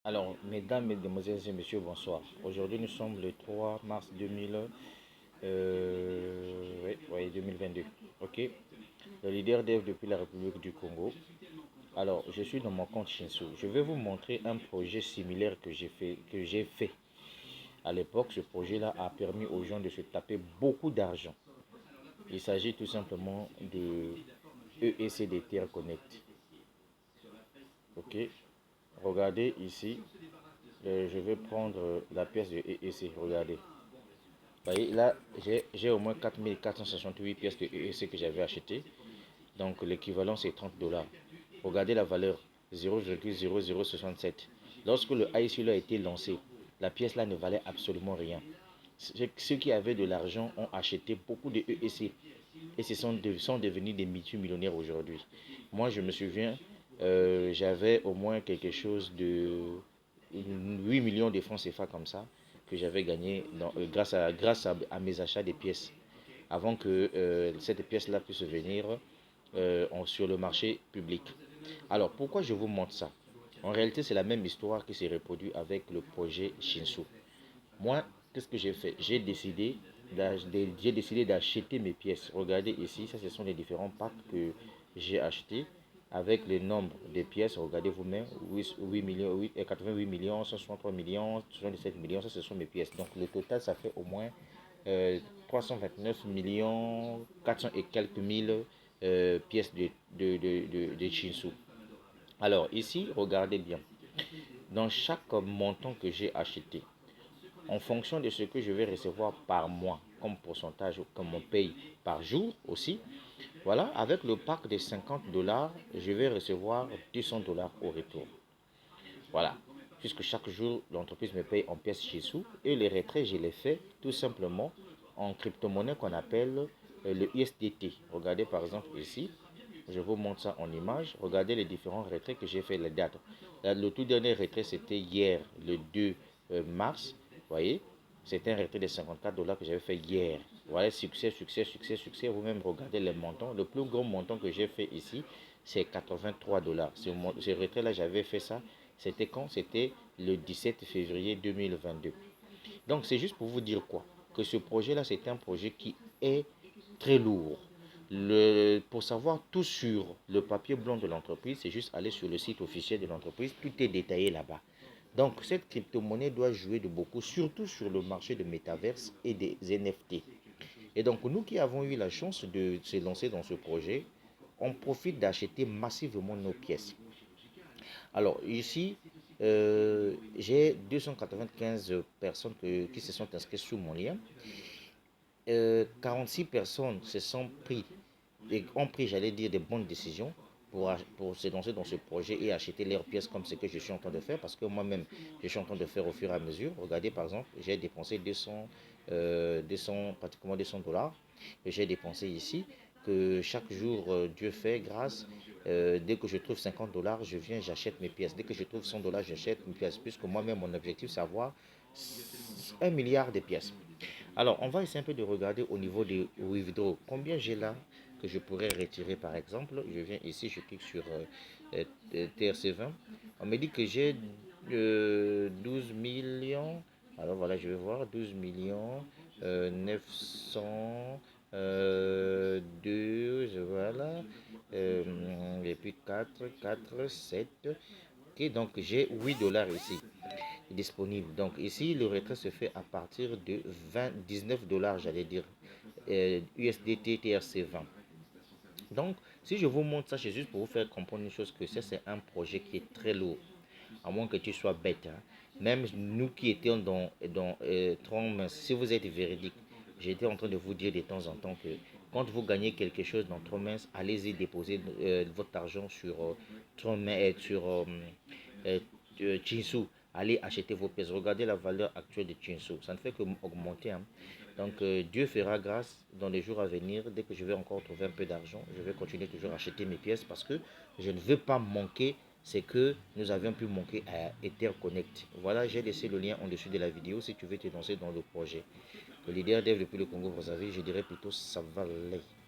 Alors, mesdames, mesdemoiselles et messieurs, bonsoir. Aujourd'hui, nous sommes le 3 mars 2022. Ok. Le leader dev depuis la République du Congo. Alors, je suis dans mon compte Shinsu. Je vais vous montrer un projet similaire que j'ai fait. À l'époque, ce projet-là a permis aux gens de se taper beaucoup d'argent. Il s'agit tout simplement de EECDTR Connect. Ok. Regardez ici. Je vais prendre la pièce de EEC. Regardez. Vous voyez, là, j'ai au moins 4468 pièces de EEC que j'avais achetées. Donc, l'équivalent, c'est 30 dollars. Regardez la valeur, 0,0067. Lorsque le ICO a été lancé, la pièce là ne valait absolument rien. Ceux qui avaient de l'argent ont acheté beaucoup de EEC et sont devenus des multimillionnaires aujourd'hui. Moi, je me souviens, j'avais au moins quelque chose de 8 millions de francs CFA comme ça que j'avais gagné grâce à mes achats des pièces avant que cette pièce-là puisse venir sur le marché public. Alors, pourquoi je vous montre ça? En réalité, c'est la même histoire qui s'est reproduite avec le projet Shinsu. Moi, qu'est-ce que j'ai fait? J'ai décidé d'acheter mes pièces. Regardez ici, ça ce sont les différents packs que j'ai achetés avec le nombre de pièces. Regardez vous-même, 8 millions, 88 millions, 163 millions, 77 millions, ça ce sont mes pièces. Donc le total, ça fait au moins 329 millions, 400 et quelques mille pièces de Shinsu. Alors ici, regardez bien. Dans chaque montant que j'ai acheté, en fonction de ce que je vais recevoir par mois comme pourcentage, comme on paye par jour aussi, voilà, avec le pack de 50 dollars, je vais recevoir 200 dollars au retour. Voilà, puisque chaque jour, l'entreprise me paye en pièces Shinsu et les retraits, je les fais tout simplement en crypto-monnaie qu'on appelle le USDT. Regardez par exemple ici, je vous montre ça en image. Regardez les différents retraits que j'ai fait, les dates. Le tout dernier retrait, c'était hier, le 2 mars. Vous voyez, c'était un retrait de 54 dollars que j'avais fait hier. Voilà, succès, succès, succès, succès. Vous-même regardez les montants. Le plus gros montant que j'ai fait ici, c'est 83 dollars. Ce retrait-là, j'avais fait ça. C'était quand? C'était le 17 février 2022. Donc, c'est juste pour vous dire quoi? Que ce projet-là, c'est un projet qui est très lourd. Pour savoir tout sur le papier blanc de l'entreprise, c'est juste aller sur le site officiel de l'entreprise. Tout est détaillé là-bas. Donc, cette crypto-monnaie doit jouer de beaucoup, surtout sur le marché de métaverse et des NFT. Et donc, nous qui avons eu la chance de se lancer dans ce projet, on profite d'acheter massivement nos pièces. Alors, ici, j'ai 295 personnes qui se sont inscrites sous mon lien. 46 personnes se sont pris et ont pris, j'allais dire, des bonnes décisions pour se lancer dans ce projet et acheter leurs pièces comme ce que je suis en train de faire parce que moi-même, je suis en train de faire au fur et à mesure. Regardez, par exemple, j'ai dépensé 200, pratiquement 200 dollars que j'ai dépensé ici, que chaque jour, Dieu fait grâce. Dès que je trouve 50 dollars, je viens, j'achète mes pièces. Dès que je trouve 100 dollars, j'achète mes pièces, puisque moi-même, mon objectif, c'est avoir 1 milliard de pièces. Alors, on va essayer un peu de regarder au niveau des withdraw. Combien j'ai là que je pourrais retirer par exemple? Je viens ici, je clique sur TRC20. On me dit que j'ai 12 millions. Alors voilà, je vais voir 12 millions 900 voilà. Et puis 4 7. Ok, donc j'ai 8 dollars ici disponible. Donc ici, le retrait se fait à partir de 19 dollars, j'allais dire, USDT TRC20. Donc, si je vous montre ça, c'est juste pour vous faire comprendre une chose, que ça, c'est un projet qui est très lourd, à moins que tu sois bête. Hein. Même nous qui étions dans Tron, si vous êtes véridique, j'étais en train de vous dire de temps en temps que quand vous gagnez quelque chose dans Tron, allez-y déposer votre argent sur Tron, sur Chinsu. Allez acheter vos pièces. Regardez la valeur actuelle de Chinsu. Ça ne fait que augmenter. Hein. Donc Dieu fera grâce dans les jours à venir. Dès que je vais encore trouver un peu d'argent, je vais continuer toujours à acheter mes pièces parce que je ne veux pas manquer ce que nous avions pu manquer à Etherconnect. Voilà, j'ai laissé le lien en dessous de la vidéo si tu veux te lancer dans le projet. Le leader dev depuis le Congo, vous savez, je dirais plutôt ça va aller.